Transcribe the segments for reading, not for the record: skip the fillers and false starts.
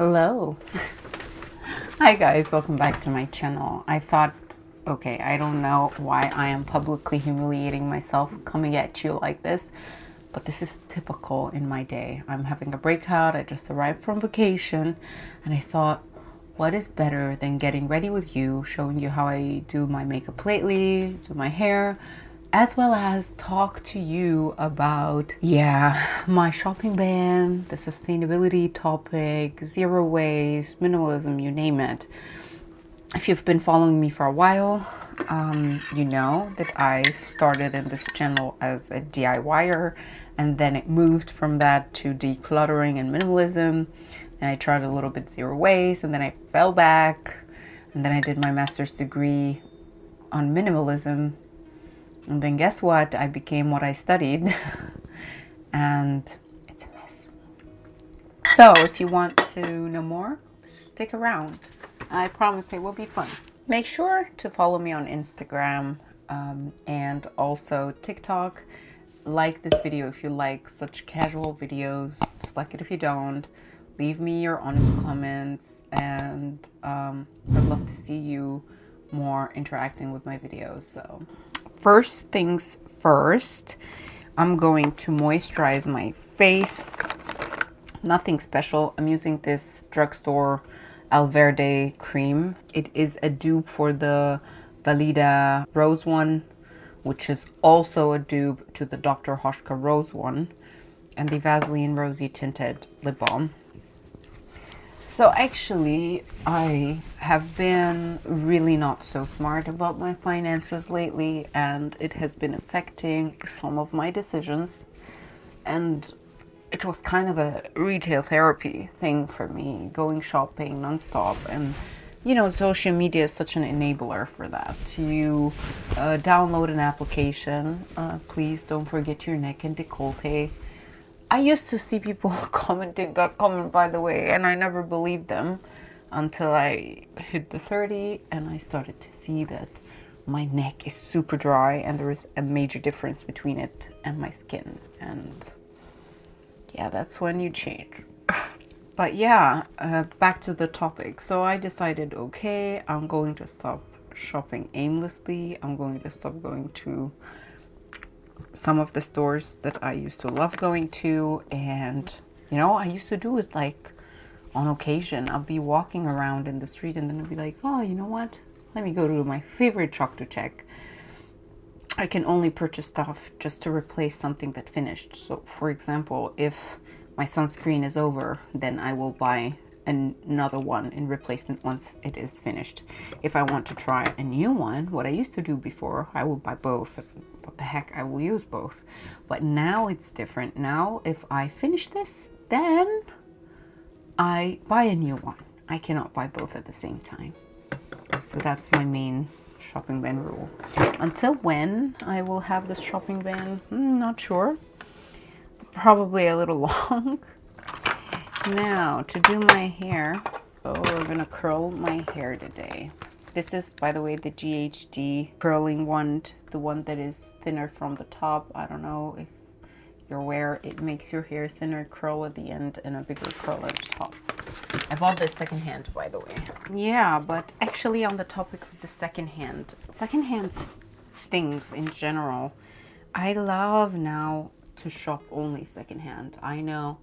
Hello. Hi guys, welcome back to my channel. I thought, okay, I don't know why I am publicly humiliating myself coming at you like this, but this is typical in my day. I'm having a breakout, I just arrived from vacation, and I thought, what is better than getting ready with you, showing you how I do my makeup lately, do my hair, as well as talk to you about, my shopping ban, the sustainability topic, zero waste, minimalism, you name it. If you've been following me for a while, you know that I started in this channel as a DIYer, and then it moved from that to decluttering and minimalism. And I tried a little bit zero waste, and then I fell back, and then I did my master's degree on minimalism. And then guess what? I became what I studied. And it's a mess. So if you want to know more, stick around. I promise it will be fun. Make sure to follow me on Instagram and also TikTok. Like this video if you like such casual videos. Dislike it if you don't. Leave me your honest comments, and I'd love to see you more interacting with my videos. So first things first, I'm going to moisturize my face. Nothing special. I'm using this drugstore Alverde cream. It is a dupe for the Valida Rose one, which is also a dupe to the Dr. Hoshka Rose one, and the Vaseline Rosy Tinted Lip Balm. So actually, I have been really not so smart about my finances lately, and it has been affecting some of my decisions. And it was kind of a retail therapy thing for me, going shopping nonstop. And you know, social media is such an enabler for that. You download an application. Please don't forget your neck and décolleté. I used to see people commenting that comment, by the way, and I never believed them until I hit the 30 and I started to see that my neck is super dry and there is a major difference between it and my skin. And yeah, that's when you change. But yeah, back to the topic. So I decided, okay, I'm going to stop shopping aimlessly. I'm going to stop going to some of the stores that I used to love going to. And you know, I used to do it like on occasion. I'll be walking around in the street and then I'll be like, oh, you know what, let me go to my favorite shop to check. I can only purchase stuff just to replace something that finished. So for example, if my sunscreen is over, then I will buy another one in replacement once it is finished. If I want to try a new one, what I used to do before, I would buy both. What the heck, I will use both. But now it's different. Now if I finish this, then I buy a new one. I cannot buy both at the same time. So that's my main shopping ban rule. Until when I will have this shopping ban, not sure. Probably a little long. Now to do my hair, we're gonna curl my hair today. This is, by the way, the GHD curling wand, the one that is thinner from the top. I don't know if you're aware, it makes your hair thinner, curl at the end, and a bigger curl at the top. I bought this secondhand, by the way. Yeah, but actually on the topic of the secondhand things in general, I love now to shop only secondhand. I know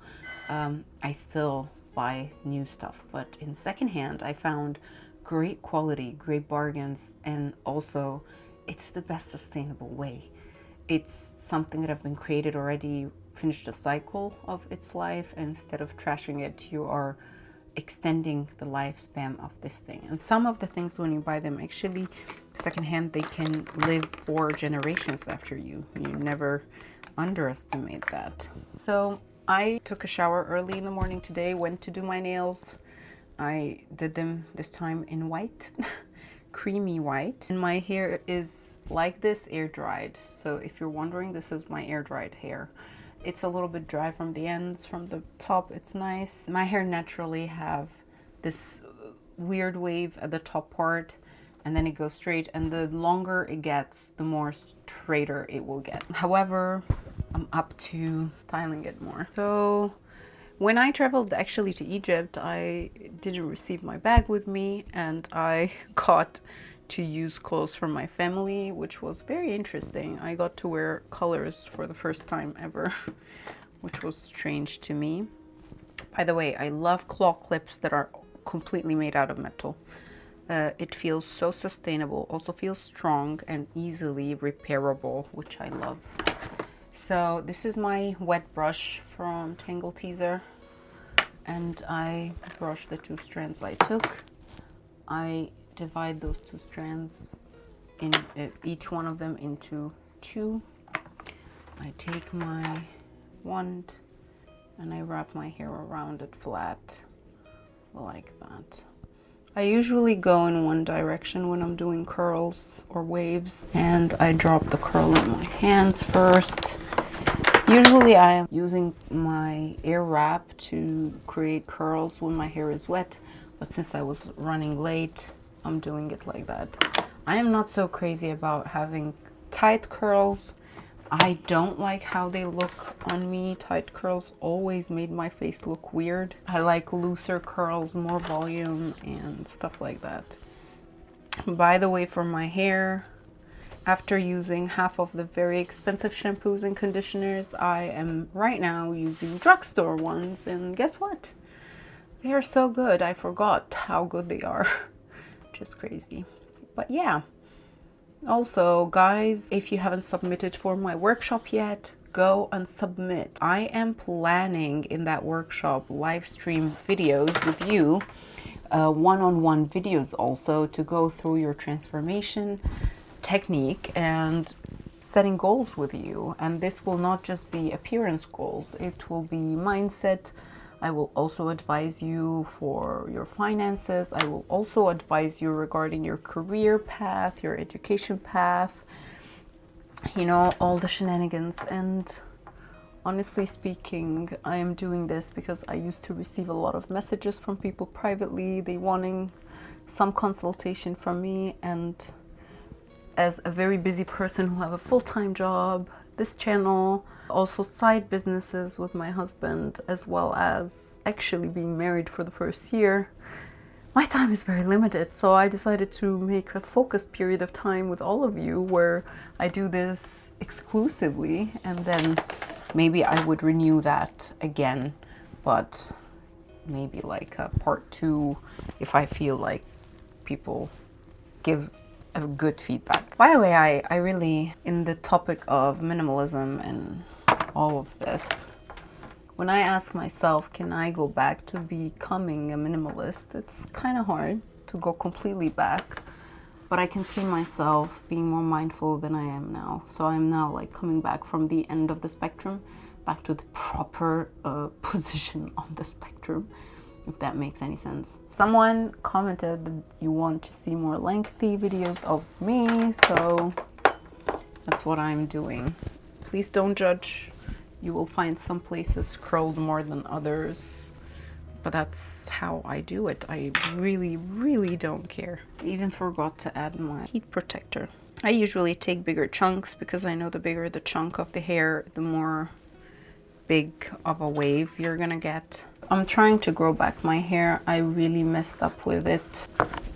I still buy new stuff, but in secondhand I found great quality, great bargains, and also it's the best sustainable way. It's something that have been created already, finished a cycle of its life, and instead of trashing it, you are extending the lifespan of this thing. And some of the things, when you buy them actually secondhand, they can live 4 generations after you. You never underestimate that. So I took a shower early in the morning today, went to do my nails. I did them this time in white, creamy white. And my hair is like this, air dried. So if you're wondering, this is my air dried hair. It's a little bit dry from the ends, from the top it's nice. My hair naturally have this weird wave at the top part, and then it goes straight, and the longer it gets, the more straighter it will get. However, I'm up to styling it more. So When I traveled actually to Egypt, I didn't receive my bag with me, and I got to use clothes from my family, which was very interesting. I got to wear colors for the first time ever, which was strange to me. By the way, I love claw clips that are completely made out of metal. It feels so sustainable, also feels strong and easily repairable, which I love. So this is my wet brush from Tangle Teezer, and I brush the 2 strands I took. I divide those 2 strands in each one of them into 2. I take my wand and I wrap my hair around it flat like that. I usually go in one direction when I'm doing curls or waves, and I drop the curl in my hands first. Usually I am using my air wrap to create curls when my hair is wet, but since I was running late, I'm doing it like that. I am not so crazy about having tight curls. I don't like how they look on me. Tight curls always made my face look weird. I like looser curls, more volume and stuff like that. By the way, for my hair, after using half of the very expensive shampoos and conditioners, I am right now using drugstore ones, and guess what? They are so good. I forgot how good they are. Just crazy. But yeah. Also, guys, if you haven't submitted for my workshop yet, go and submit. I am planning in that workshop live stream videos with you, one-on-one videos also, to go through your transformation technique and setting goals with you. And this will not just be appearance goals, it will be mindset. I will also advise you for your finances. I will also advise you regarding your career path, your education path, you know, all the shenanigans. And honestly speaking, I am doing this because I used to receive a lot of messages from people privately, they wanting some consultation from me. And as a very busy person who have a full-time job, this channel, also side businesses with my husband, as well as actually being married for the first year, my time is very limited. So I decided to make a focused period of time with all of you where I do this exclusively, and then maybe I would renew that again, but maybe like a part 2 if I feel like people give a good feedback. By the way, I really, in the topic of minimalism and all of this, when I ask myself, can I go back to becoming a minimalist? It's kind of hard to go completely back, but I can see myself being more mindful than I am now. So I'm now like coming back from the end of the spectrum back to the proper position on the spectrum, if that makes any sense. Someone commented that you want to see more lengthy videos of me, so that's what I'm doing. Please don't judge. You will find some places scrolled more than others, but that's how I do it. I really don't care. I even forgot to add my heat protector. I usually take bigger chunks because I know the bigger the chunk of the hair, the more big of a wave you're gonna get. I'm trying to grow back my hair. I really messed up with it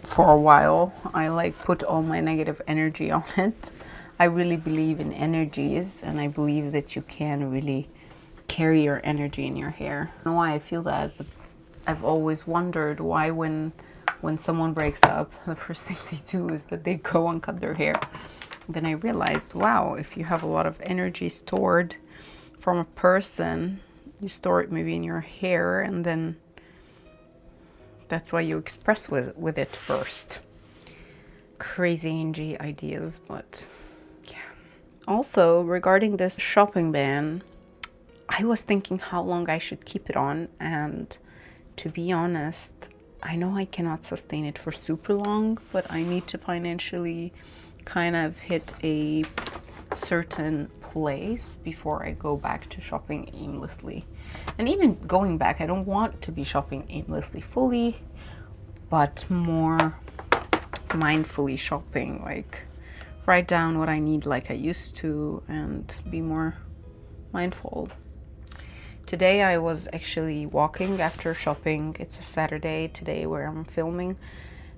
for a while. I like put all my negative energy on it. I really believe in energies, and I believe that you can really carry your energy in your hair. I don't know why I feel that, but I've always wondered why when someone breaks up, the first thing they do is that they go and cut their hair. Then I realized, wow, if you have a lot of energy stored from a person, you store it maybe in your hair, and then that's why you express with it first. Crazy Angie ideas, but yeah. Also, regarding this shopping ban, I was thinking how long I should keep it on, and to be honest, I know I cannot sustain it for super long, but I need to financially kind of hit a certain place before I go back to shopping aimlessly. And even going back, I don't want to be shopping aimlessly fully, but more mindfully shopping, like write down what I need like I used to and be more mindful. Today I was actually walking after shopping. It's a Saturday today where I'm filming,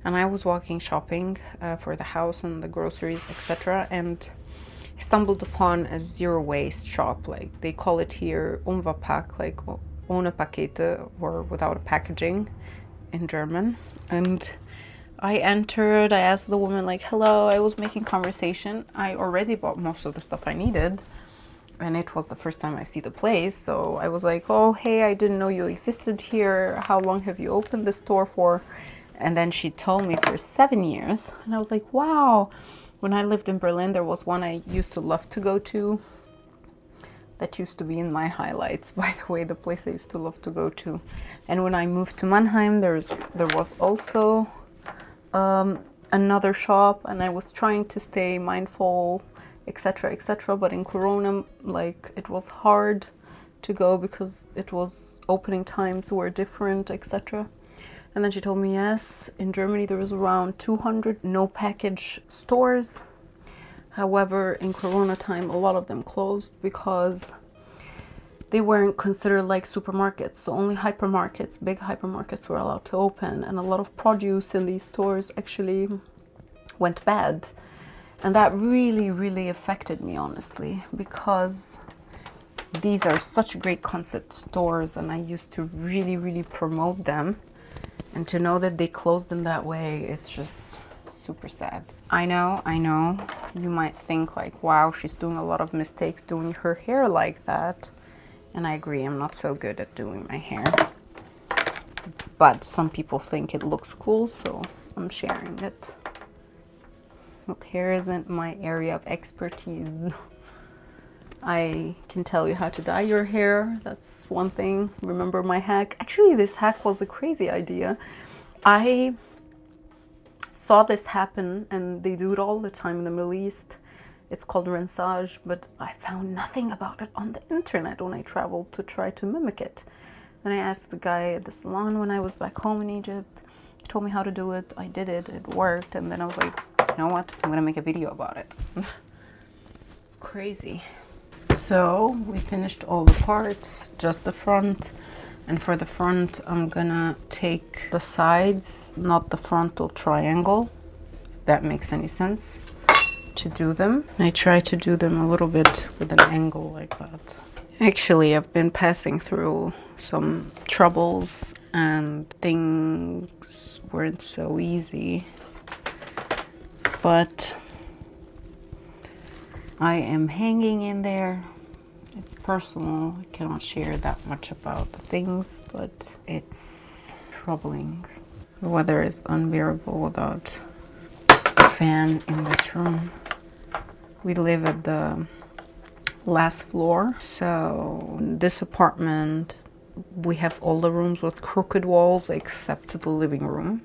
and I was walking shopping for the house and the groceries, etc. And I stumbled upon a zero waste shop. Like they call it here Unverpack, like ohne Pakete, or without packaging in German. And I entered, I asked the woman like, hello, I was making conversation. I already bought most of the stuff I needed, and it was the first time I see the place. So I was like, oh, hey, I didn't know you existed here. How long have you opened the store for? And then she told me for 7 years. And I was like, wow. When I lived in Berlin, there was one I used to love to go to. That used to be in my highlights, by the way, the place I used to love to go to. And when I moved to Mannheim, there was also another shop, and I was trying to stay mindful, etc., etc. But in Corona, like, it was hard to go because it was opening times were different, etc. And then she told me, yes, in Germany there was around 200 no package stores. However, in Corona time, a lot of them closed because they weren't considered like supermarkets. So only hypermarkets, big hypermarkets were allowed to open, and a lot of produce in these stores actually went bad. And that really, really affected me, honestly, because these are such great concept stores and I used to really, really promote them. And to know that they closed in that way, it's just super sad. I know, you might think like, wow, she's doing a lot of mistakes doing her hair like that. And I agree, I'm not so good at doing my hair. But some people think it looks cool, so I'm sharing it. But hair isn't my area of expertise. I can tell you how to dye your hair. That's one thing. Remember my hack? Actually, this hack was a crazy idea. I saw this happen, and they do it all the time in the Middle East. It's called rinçage, but I found nothing about it on the internet when I traveled to try to mimic it. Then I asked the guy at the salon when I was back home in Egypt. He told me how to do it. I did it. It worked. And then I was like, you know what? I'm going to make a video about it. Crazy. So we finished all the parts, just the front. And for the front, I'm gonna take the sides, not the frontal triangle, if that makes any sense, to do them. I try to do them a little bit with an angle like that. Actually, I've been passing through some troubles and things weren't so easy, but I am hanging in there. It's personal. I cannot share that much about the things, but it's troubling. The weather is unbearable without a fan in this room. We live at the last floor, so in this apartment we have all the rooms with crooked walls except the living room.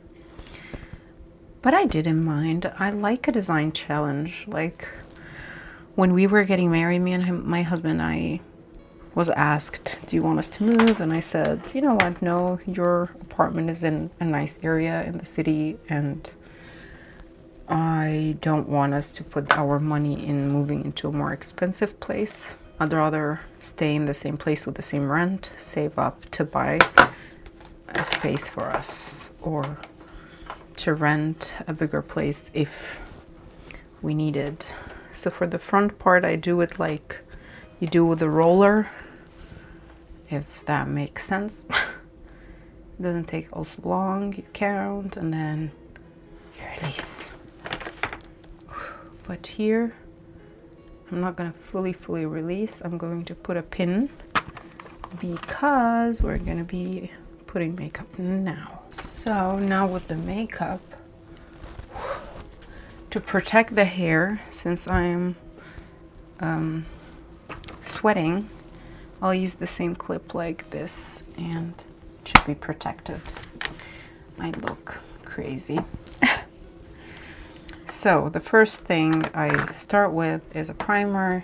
But I didn't mind. I like a design challenge. Like, when we were getting married, me and him, my husband, I was asked, do you want us to move? And I said, you know what, no, your apartment is in a nice area in the city, and I don't want us to put our money in moving into a more expensive place. I'd rather stay in the same place with the same rent, save up to buy a space for us, or to rent a bigger place if we needed. So for the front part, I do it like you do with a roller, if that makes sense. It doesn't take also long. You count and then you release. But here, I'm not going to fully release. I'm going to put a pin because we're going to be putting makeup now. So now with the makeup, to protect the hair, since I'm sweating, I'll use the same clip like this and it should be protected. Might look crazy. So the first thing I start with is a primer.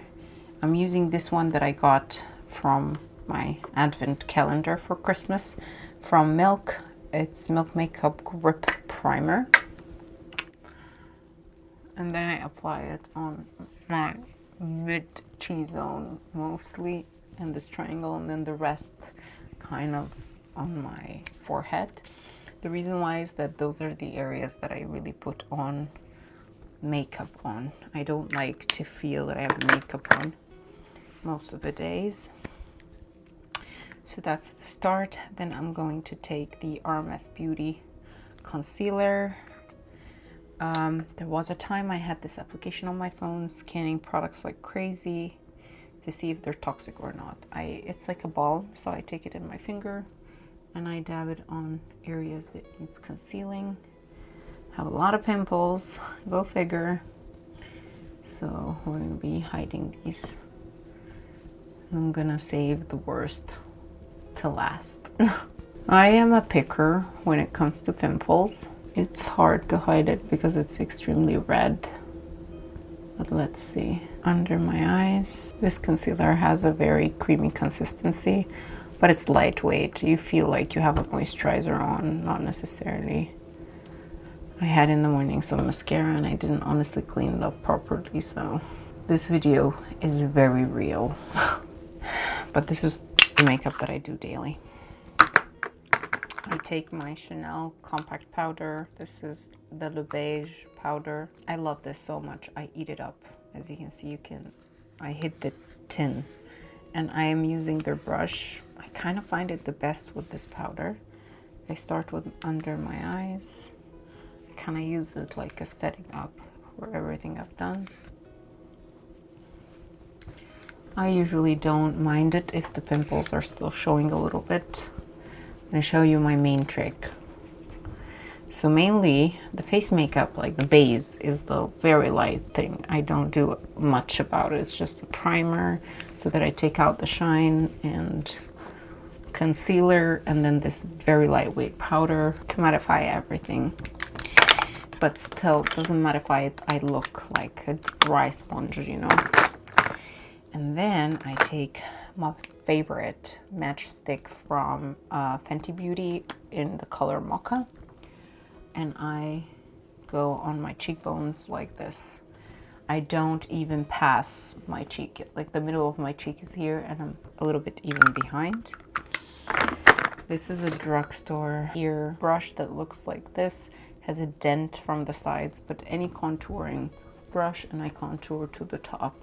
I'm using this one that I got from my advent calendar for Christmas from Milk. It's Milk Makeup Grip Primer. And then I apply it on my mid T-zone mostly. and this triangle, and then the rest kind of on my forehead. The reason why is that those are the areas that I really put on makeup on. I don't like to feel that I have makeup on most of the days. So that's the start. Then I'm going to take the RMS Beauty concealer. There was a time I had this application on my phone scanning products like crazy to see if they're toxic or not. It's like a balm, so I take it in my finger and I dab it on areas that needs concealing. Have a lot of pimples, go figure. So we're gonna be hiding these. I'm gonna save the worst to last. I am a picker when it comes to pimples. It's hard to hide it because it's extremely red. But let's see, under my eyes. This concealer has a very creamy consistency, but it's lightweight. You feel like you have a moisturizer on, not necessarily. I had in the morning some mascara and I didn't honestly clean it up properly, so this video is very real. But this is the makeup that I do daily. I take my Chanel compact powder. This is the Le Beige powder. I love this so much. I eat it up. As you can see, I hit the tin. And I am using their brush. I kind of find it the best with this powder. I start with under my eyes. I kind of use it like a setting up for everything I've done. I usually don't mind it if the pimples are still showing a little bit. I'm going to show you my main trick. So mainly the face makeup, like the base, is the very light thing. I don't do much about it. It's just a primer so that I take out the shine, and concealer, and then this very lightweight powder to mattify everything. But still, doesn't mattify it. I look like a dry sponge, you know. And then I take my favorite matchstick from Fenty Beauty in the color Mocha, and I go on my cheekbones like this. I don't even pass my cheek. Like the middle of my cheek is here and I'm a little bit even behind. This is a drugstore ear brush that looks like this. Has a dent from the sides, but any contouring brush, and I contour to the top.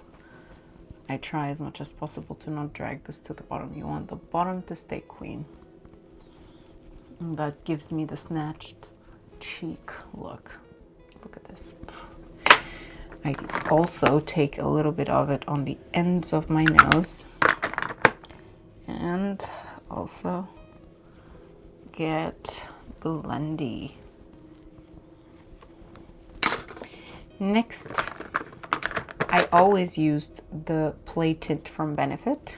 I try as much as possible to not drag this to the bottom. You want the bottom to stay clean. And that gives me the snatched cheek look. Look at this. I also take a little bit of it on the ends of my nose. And also get blendy. Next, I always used the Play Tint from Benefit,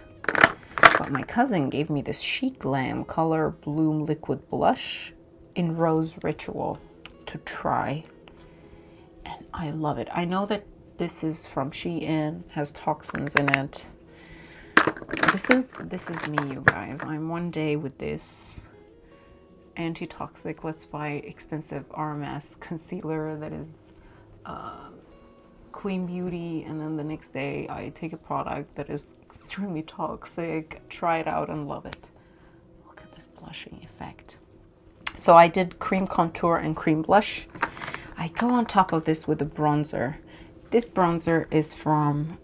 but my cousin gave me this Chic Glam Color Bloom Liquid Blush in Rose Ritual to try, and I love it. I know that this is from Shein, has toxins in it. This is me, you guys. I'm one day with this anti-toxic, let's buy expensive RMS concealer that is clean beauty, and then the next day I take a product that is extremely toxic, try it out and love it. Look at this blushing effect. So I did cream contour and cream blush. I go on top of this with a bronzer. This bronzer is from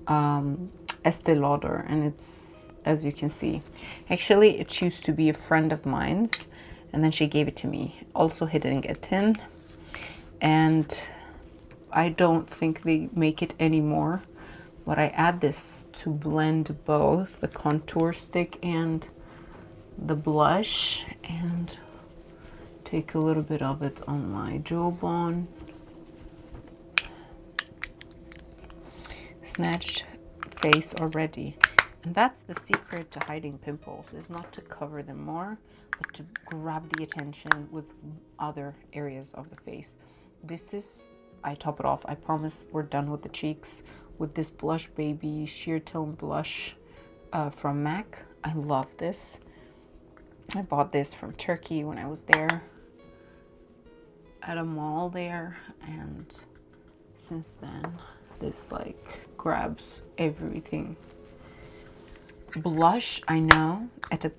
Estee Lauder, and it's, as you can see, actually it used to be a friend of mine's, and then she gave it to me. Also hitting a tin, and I don't think they make it anymore, but I add this to blend both the contour stick and the blush, and take a little bit of it on my jawbone. Snatched face already. And that's the secret to hiding pimples, is not to cover them more, but to grab the attention with other areas of the face. This is, I top it off. I promise we're done with the cheeks with this Blush Baby Sheer Tone Blush from MAC. I love this. I bought this from Turkey when I was there at a mall there, and since then this like grabs everything. Blush, I know, at the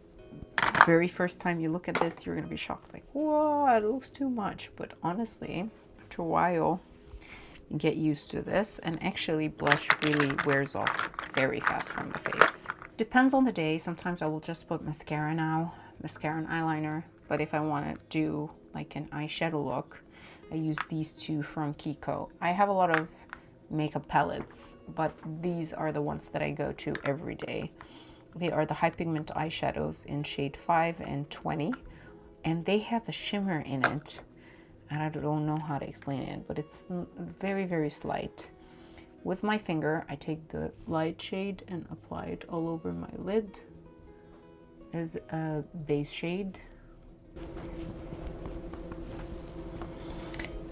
very first time you look at this, you're gonna be shocked, like, whoa, it looks too much. But honestly, after a while, you get used to this, and actually blush really wears off very fast from the face. Depends on the day. Sometimes I will just put mascara now, mascara and eyeliner. But if I want to do like an eyeshadow look, I use these two from Kiko. I have a lot of makeup palettes, but these are the ones that I go to every day. They are the High Pigment eyeshadows in shade 5 and 20, and they have a shimmer in it. And I don't know how to explain it, but it's very, very slight. With my finger, I take the light shade and apply it all over my lid as a base shade.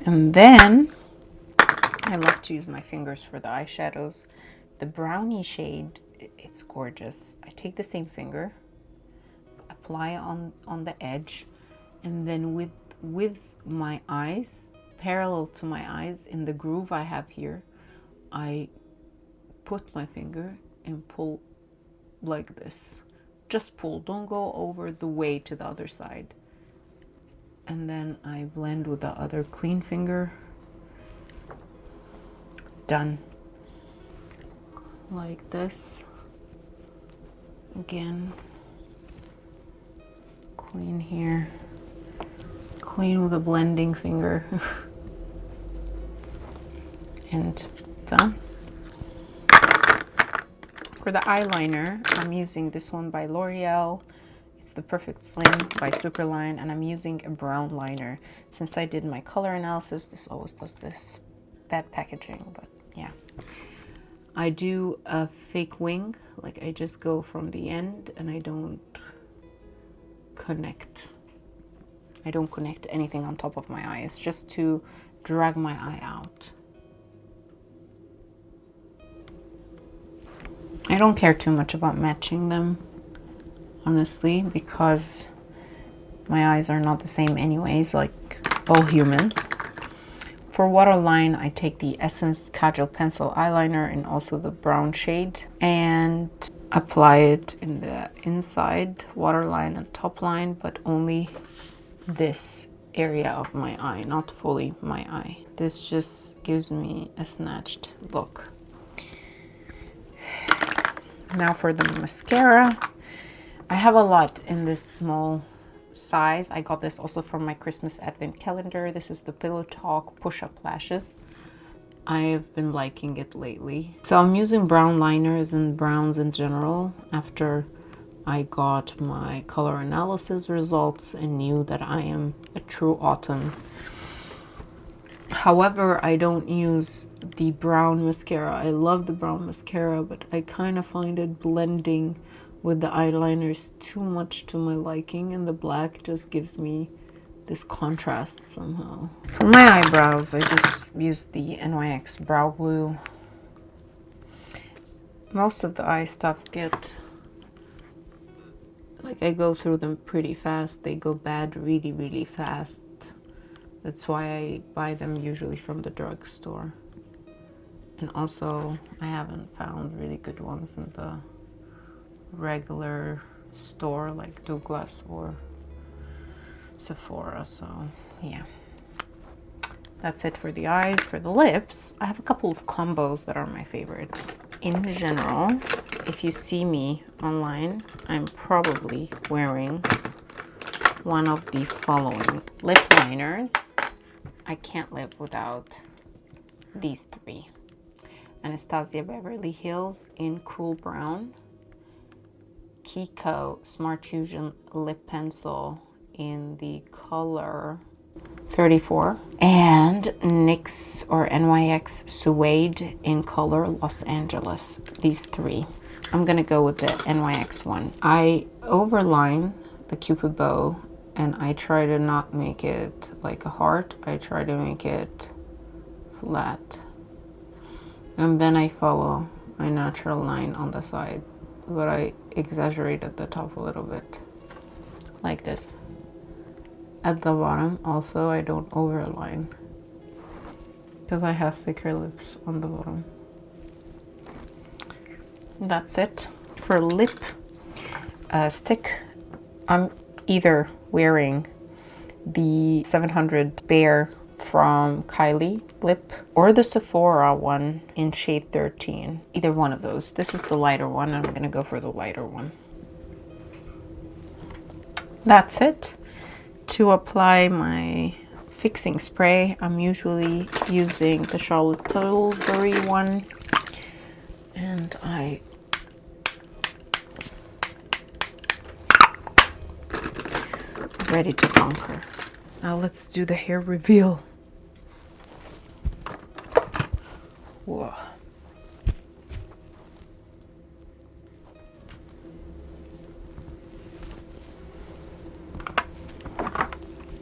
And then I love to use my fingers for the eyeshadows. The brownie shade, it's gorgeous. I take the same finger, apply on the edge, and then with my eyes, parallel to my eyes, in the groove I have here, I put my finger and pull like this. Just pull, don't go over the way to the other side. And then I blend with the other clean finger. Done. Like this. Again, clean here. Clean with a blending finger. And done. For the eyeliner, I'm using this one by L'Oreal. It's the Perfect Slim by Superline, and I'm using a brown liner. Since I did my color analysis, this always does this. Bad packaging, but yeah. I do a fake wing, like I just go from the end and I don't connect. I don't connect anything on top of my eye. It's just to drag my eye out. I don't care too much about matching them, honestly, because my eyes are not the same anyways, like all humans. For waterline, I take the Essence Kajal Pencil Eyeliner and also the brown shade and apply it in the inside waterline and top line, but only this area of my eye, not fully my eye. This just gives me a snatched look. Now for the mascara, I have a lot in this small size. I got this also from my Christmas advent calendar. This is the Pillow Talk push-up lashes. I've been liking it lately. So I'm using brown liners and browns in general after I got my color analysis results and knew that I am a true autumn. However, I don't use the brown mascara. I love the brown mascara, but I kind of find it blending with the eyeliners too much to my liking, and the black just gives me this contrast somehow. For my eyebrows, I just use the NYX brow glue. Most of the eye stuff get, like, I go through them pretty fast. They go bad really, really fast. That's why I buy them usually from the drugstore. And also, I haven't found really good ones in the regular store like Douglas or Sephora. So yeah, that's it for the eyes. For the lips, I have a couple of combos that are my favorites. In general, if you see me online, I'm probably wearing one of the following lip liners. I can't live without these three. Anastasia Beverly Hills in Cool Brown, Kiko Smart Fusion Lip Pencil in the color 34, and NYX or NYX Suede in color Los Angeles. These three. I'm gonna go with the NYX one. I overline the Cupid bow and I try to not make it like a heart. I try to make it flat. And then I follow my natural line on the side, but I exaggerate at the top a little bit, like this. At the bottom, also, I don't overline, because I have thicker lips on the bottom. That's it For lip stick, I'm either wearing the 700 Bare from Kylie lip or the Sephora one in shade 13. Either one of those. This is the lighter one. I'm gonna go for the lighter one. That's it. To apply my fixing spray, I'm usually using the Charlotte Tilbury one, and ready to conquer. Now let's do the hair reveal. Whoa.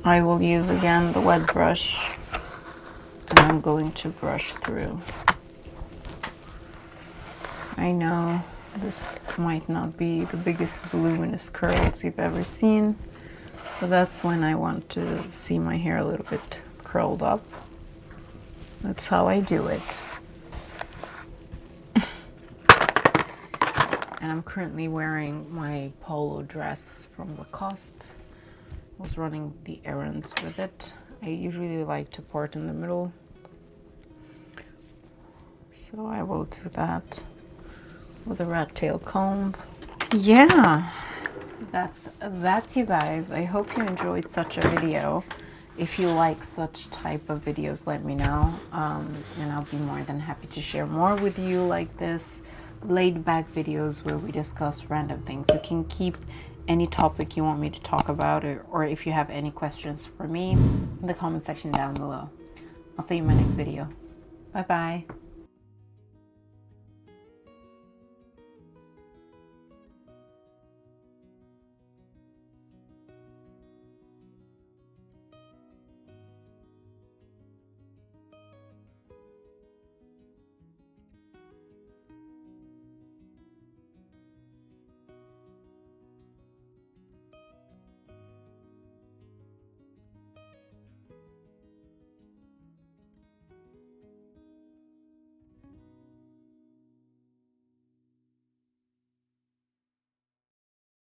I will use again the wet brush, and I'm going to brush through. I know this might not be the biggest voluminous curls you've ever seen, but that's when I want to see my hair a little bit curled up. That's how I do it. And I'm currently wearing my polo dress from Lacoste. I was running the errands with it. I usually like to part in the middle, so I will do that with a rat tail comb. Yeah, that's you guys. I hope you enjoyed such a video. If you like such type of videos, let me know, and I'll be more than happy to share more with you like this. Laid back videos where we discuss random things. You can keep any topic you want me to talk about, or if you have any questions for me in the comment section down below. I'll see you in my next video. Bye bye.